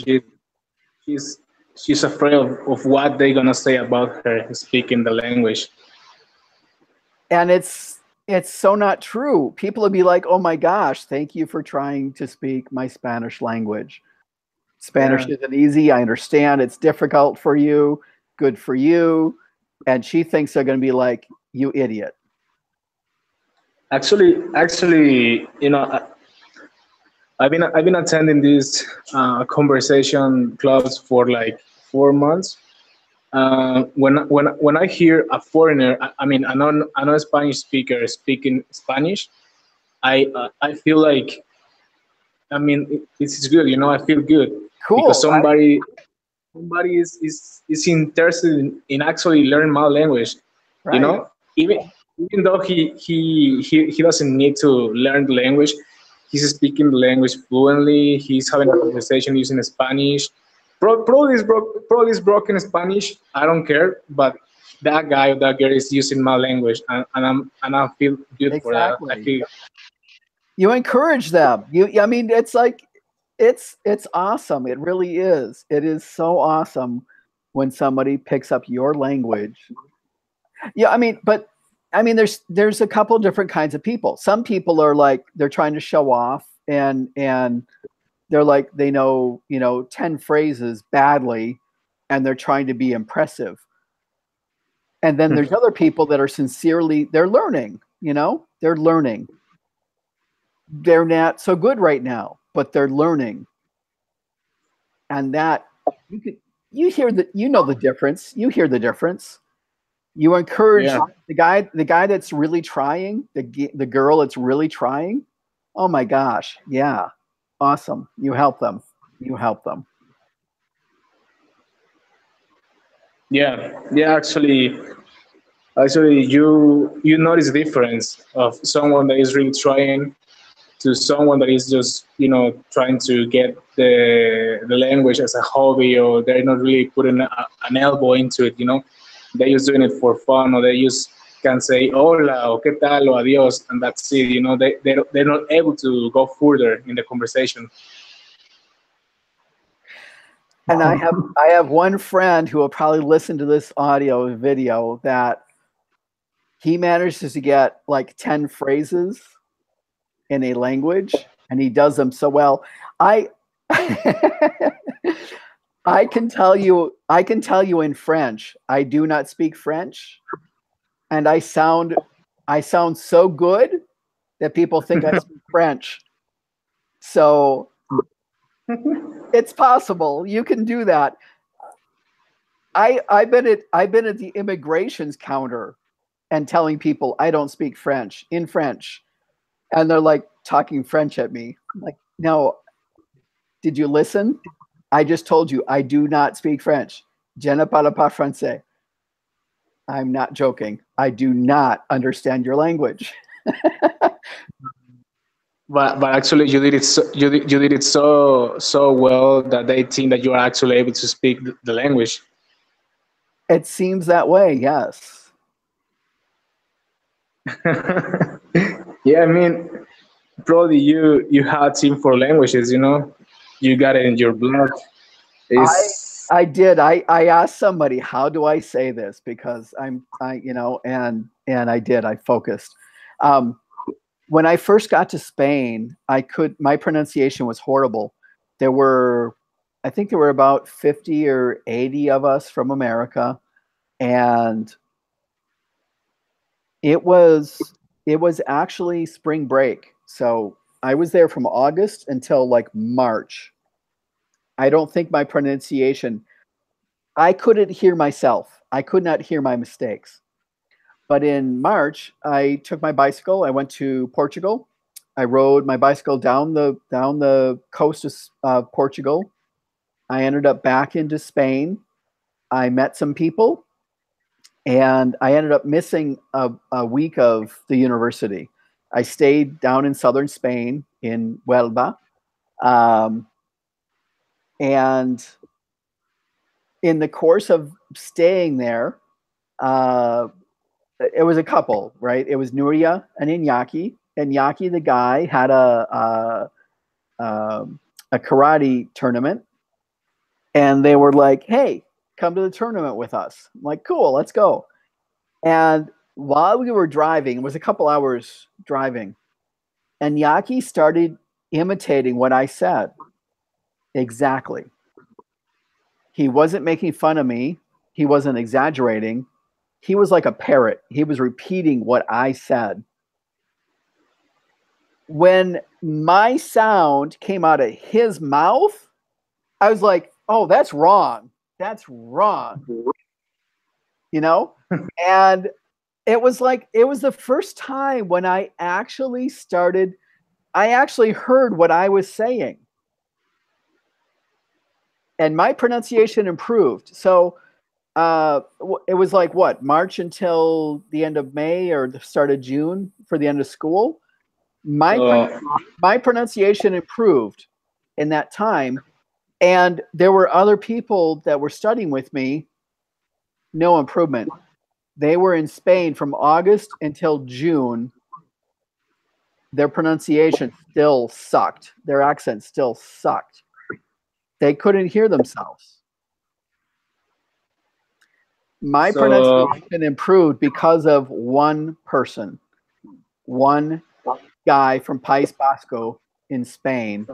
She's she's afraid of what they're gonna say about her speaking the language. And it's so not true. People will be like, "Oh my gosh, thank you for trying to speak my Spanish language. Spanish isn't easy. I understand it's difficult for you. Good for you." And she thinks they're going to be like, "You idiot." Actually, I've been attending these conversation clubs for like 4 months. When I hear a foreigner, I mean, a non Spanish speaker speaking Spanish, I feel like, I mean, this is good. I feel good because Cool, right? somebody is interested in actually learn my language. You Right. know, even though he doesn't need to learn the language, he's speaking the language fluently. He's having a conversation using Spanish. Probably is broken Spanish. I don't care, but that guy or that girl is using my language, and I feel good for that. I Exactly. feel You encourage them. I mean, it's like it's awesome. It really is. It is so awesome when somebody picks up your language. Yeah, I mean there's a couple different kinds of people. Some people are like they're trying to show off and they're like they know, 10 phrases badly and they're trying to be impressive. And then there's other people that are sincerely they're learning, they're learning. They're not so good right now, but they're learning. And that you hear that, the difference. You hear the difference. You encourage yeah. the guy that's really trying, the girl that's really trying. Oh my gosh, yeah, awesome. You help them. You help them. Yeah. Actually, you notice the difference of someone that is really trying to someone that is just trying to get the language as a hobby, or they're not really putting an elbow into it. They're just doing it for fun, or they just can say hola or qué tal or adios, and that's it. They're not able to go further in the conversation. And I have one friend who will probably listen to this audio video that he manages to get like 10 phrases in a language and he does them so well. I I can tell you in French. I do not speak French and I sound so good that people think I speak French. So it's possible. You can do that. I've been at the immigrations counter and telling people I don't speak French in French. And they're like talking French at me. I'm like, no, did you listen? I just told you I do not speak French. Je ne parle pas français. I'm not joking. I do not understand your language. But actually, you did it so well that they think that you are actually able to speak the language. It seems that way, yes. Yeah, I mean, probably you had team for languages. You got it in your blood. I It's I did. I asked somebody, how do I say this? Because and I did. I focused. Um, when I first got to Spain, my pronunciation was horrible. There were, I think there were about 50 or 80 of us from America, and it was actually spring break. So I was there from August until like March. I don't think my pronunciation, I couldn't hear myself. I could not hear my mistakes. But in March, I took my bicycle. I went to Portugal. I rode my bicycle down the coast of Portugal. I ended up back into Spain. I met some people, and I ended up missing a week of the university. I stayed down in southern Spain in Huelva, um, and in the course of staying there, uh, it was a couple, right? It was Nuria and Iñaki. Iñaki, the guy, had a karate tournament, and they were like, "Hey, come to the tournament with us." I'm like, "Cool, let's go." And while we were driving, it was a couple hours driving, and Iñaki started imitating what I said exactly. He wasn't making fun of me. He wasn't exaggerating. He was like a parrot. He was repeating what I said. When my sound came out of his mouth, I was like, "Oh, that's wrong. That's wrong." You know? And it was like, it was the first time when I actually heard what I was saying. And my pronunciation improved. So it was like what, March until the end of May or the start of June for the end of school. My pronunciation improved in that time, and there were other people that were studying with me. No improvement. They were in Spain from August until June. Their pronunciation still sucked. Their accent still sucked. They couldn't hear themselves. My pronunciation improved because of one person, one guy from País Vasco in Spain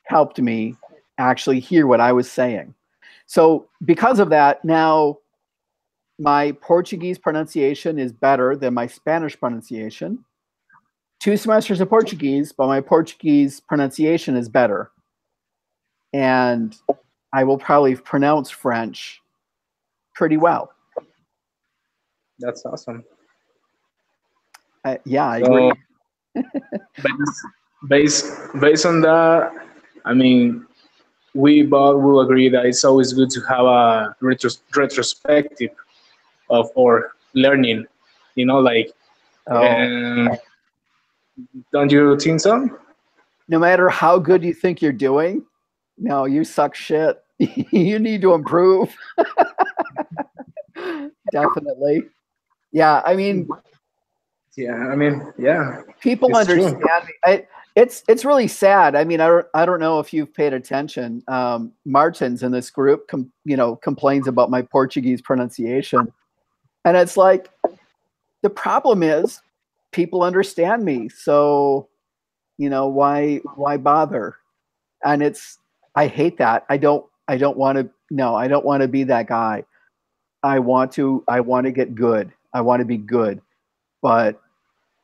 helped me actually hear what I was saying. So because of that, now my Portuguese pronunciation is better than my Spanish pronunciation. 2 semesters of Portuguese, but my Portuguese pronunciation is better. And I will probably pronounce French pretty well. That's awesome. Yeah, I agree. Based on that, I mean, we both will agree that it's always good to have a retrospective of our learning. You know, like, don't you think so? No matter how good you think you're doing, no, you suck shit. You need to improve. Definitely. Yeah, I mean, yeah. People understand me. It's really sad. I mean, I don't know if you've paid attention. Martin's in this group, complains about my Portuguese pronunciation, and it's like, the problem is people understand me, so why bother? And I hate that. I don't want to. No, I don't want to be that guy. I want to get good. I want to be good, but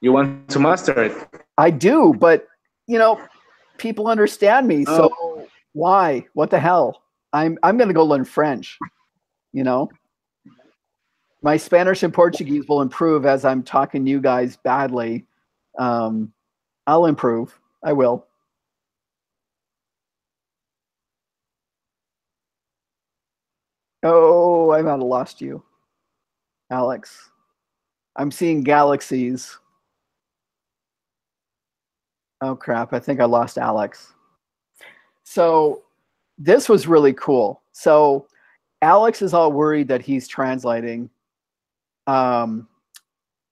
you want to master it. I do, but people understand me. So why? What the hell? I'm going to go learn French. My Spanish and Portuguese will improve as I'm talking to you guys badly. I'll improve. I will. Oh, I might have lost you, Alex. I'm seeing galaxies. Oh, crap. I think I lost Alex. So this was really cool. So Alex is all worried that he's translating. I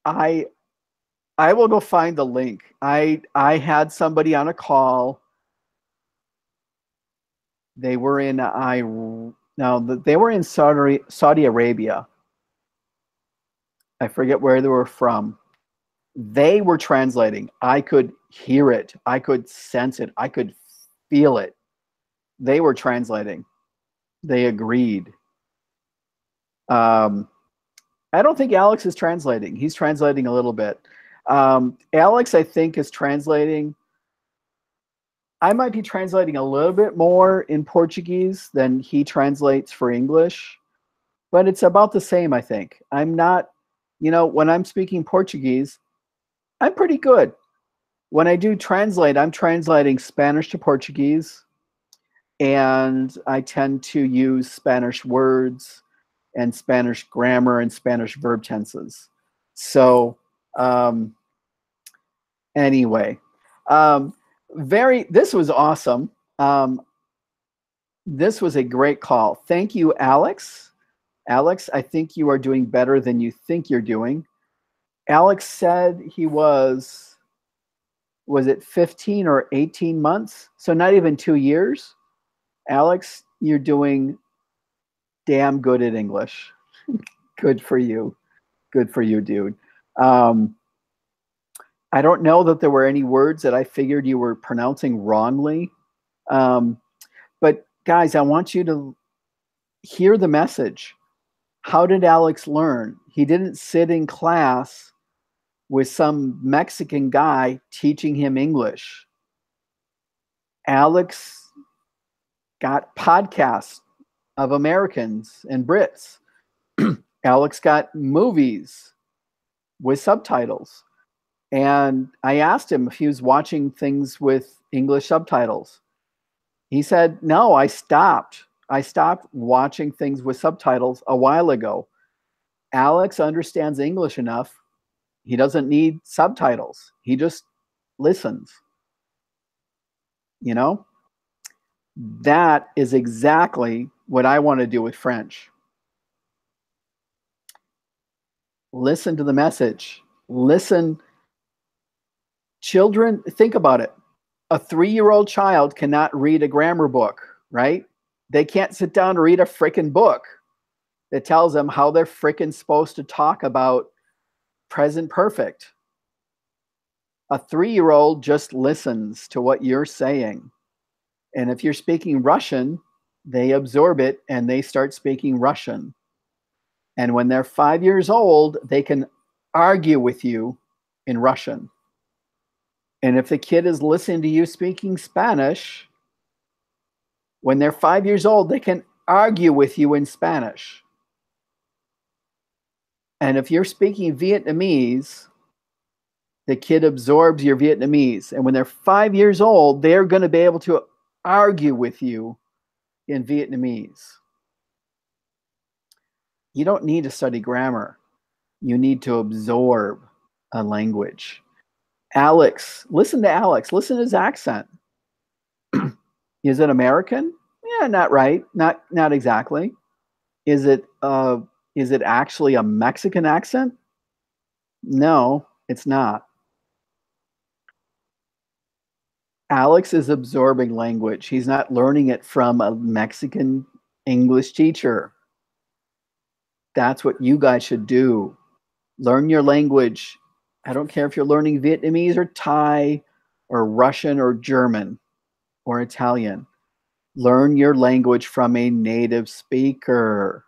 will go find the link. I had somebody on a call. They were in they were in Saudi Arabia. I forget where they were from. They were translating. I could hear it. I could sense it. I could feel it. They were translating. They agreed. I don't think Alex is translating. He's translating a little bit. Alex, I think, is translating. I might be translating a little bit more in Portuguese than he translates for English, but it's about the same, I think. I'm not, when I'm speaking Portuguese, I'm pretty good. When I do translate, I'm translating Spanish to Portuguese, and I tend to use Spanish words and Spanish grammar and Spanish verb tenses. So anyway, this was awesome. This was a great call. Thank you, Alex. Alex, I think you are doing better than you think you're doing. Alex said he was it 15 or 18 months? So not even 2 years. Alex, you're doing damn good at English. Good for you. Good for you, dude. I don't know that there were any words that I figured you were pronouncing wrongly. But guys, I want you to hear the message. How did Alex learn? He didn't sit in class with some Mexican guy teaching him English. Alex got podcasts of Americans and Brits. Alex got movies with subtitles. And I asked him if he was watching things with English subtitles. He said, no, I stopped. I stopped watching things with subtitles a while ago. Alex understands English enough. He doesn't need subtitles. He just listens. You know, that is exactly what I want to do with French. Listen to the message. Listen. Children, think about it. A 3-year-old child cannot read a grammar book, right? They can't sit down and read a freaking book that tells them how they're freaking supposed to talk about present perfect. A 3-year-old just listens to what you're saying. And if you're speaking Russian, they absorb it and they start speaking Russian. And when they're 5 years old, they can argue with you in Russian. And if the kid is listening to you speaking Spanish, when they're 5 years old, they can argue with you in Spanish. And if you're speaking Vietnamese, the kid absorbs your Vietnamese. And when they're 5 years old, they're going to be able to argue with you in Vietnamese. You don't need to study grammar. You need to absorb a language. Alex, listen to Alex. Listen to his accent. Is it American? Yeah, not right. Not exactly. Is it actually a Mexican accent? No, it's not. Alex is absorbing language. He's not learning it from a Mexican English teacher. That's what you guys should do. Learn your language. I don't care if you're learning Vietnamese or Thai or Russian or German or Italian. Learn your language from a native speaker.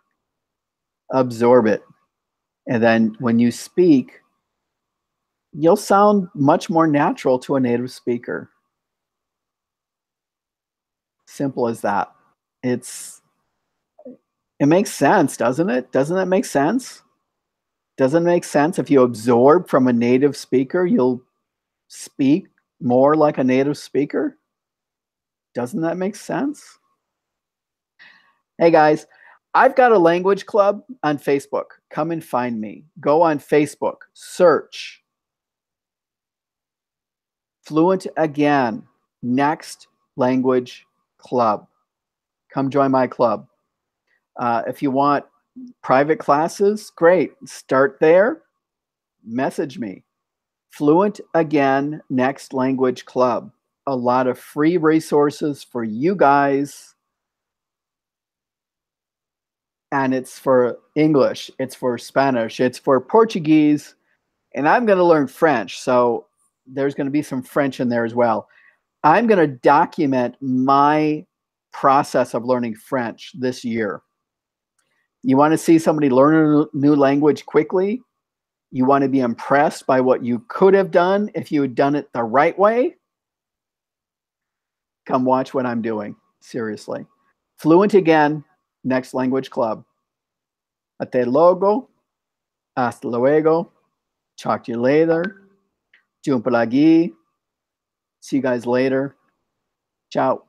Absorb it. And then when you speak, you'll sound much more natural to a native speaker. Simple as that. It makes sense, doesn't it? Doesn't that make sense? Doesn't it make sense if you absorb from a native speaker, you'll speak more like a native speaker? Doesn't that make sense? Hey guys, I've got a language club on Facebook. Come and find me. Go on Facebook, search Fluent Again, Next Language Club. Come join my club. If you want private classes, great. Start there. Message me. Fluent Again, Next Language Club. A lot of free resources for you guys. And it's for English, it's for Spanish, it's for Portuguese, and I'm going to learn French. So there's going to be some French in there as well. I'm going to document my process of learning French this year. You want to see somebody learn a new language quickly? You want to be impressed by what you could have done if you had done it the right way? Come watch what I'm doing. Seriously. Fluent Again, Next Language Club. Hasta luego. Hasta luego. Talk to you later. Jumpa lagi. See you guys later. Ciao.